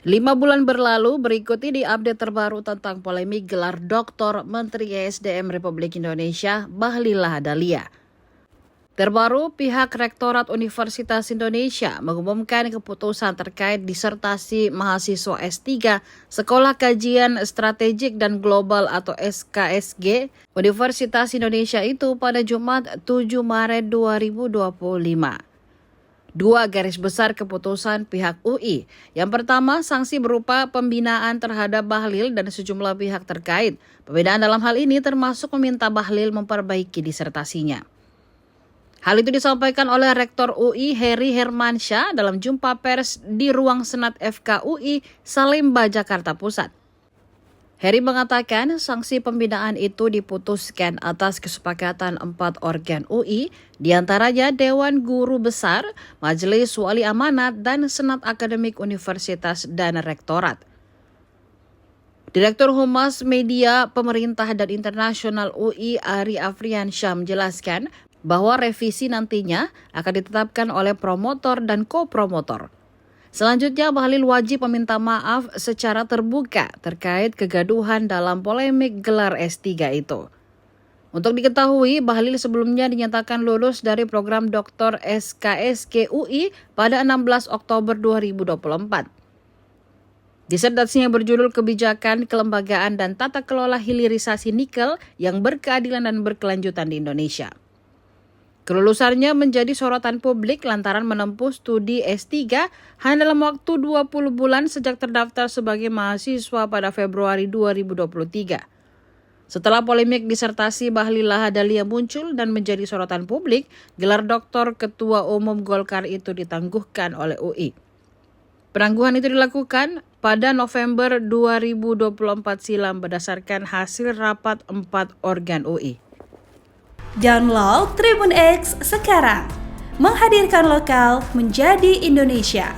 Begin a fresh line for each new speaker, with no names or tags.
5 bulan berlalu, berikut ini update terbaru tentang polemik gelar Doktor Menteri ESDM Republik Indonesia, Bahlil Lahadalia. Terbaru, pihak Rektorat Universitas Indonesia mengumumkan keputusan terkait disertasi mahasiswa S3 Sekolah Kajian Strategik dan Global atau SKSG Universitas Indonesia itu pada Jumat 7 Maret 2025. 2 garis besar keputusan pihak UI. Yang pertama, sanksi berupa pembinaan terhadap Bahlil dan sejumlah pihak terkait. Pembinaan dalam hal ini termasuk meminta Bahlil memperbaiki disertasinya. Hal itu disampaikan oleh Rektor UI Heri Hermansyah dalam jumpa pers di ruang Senat FKUI Salemba, Jakarta Pusat. Heri mengatakan sanksi pembinaan itu diputuskan atas kesepakatan 4 organ UI, diantaranya Dewan Guru Besar, Majelis Wali Amanat, dan Senat Akademik Universitas dan Rektorat. Direktur Humas Media Pemerintah dan Internasional UI Ari Afriansyah menjelaskan bahwa revisi nantinya akan ditetapkan oleh promotor dan kopromotor. Selanjutnya, Bahlil wajib meminta maaf secara terbuka terkait kegaduhan dalam polemik gelar S3 itu. Untuk diketahui, Bahlil sebelumnya dinyatakan lulus dari program Doktor SKSG UI pada 16 Oktober 2024. Disertasinya berjudul Kebijakan, Kelembagaan, dan Tata Kelola Hilirisasi Nikel yang Berkeadilan dan Berkelanjutan di Indonesia. Kelulusannya menjadi sorotan publik lantaran menempuh studi S3 hanya dalam waktu 20 bulan sejak terdaftar sebagai mahasiswa pada Februari 2023. Setelah polemik disertasi Bahlil Lahadalia muncul dan menjadi sorotan publik, gelar doktor Ketua Umum Golkar itu ditangguhkan oleh UI. Penangguhan itu dilakukan pada November 2024 silam berdasarkan hasil rapat 4 organ UI.
Download Tribun X sekarang, menghadirkan lokal menjadi Indonesia.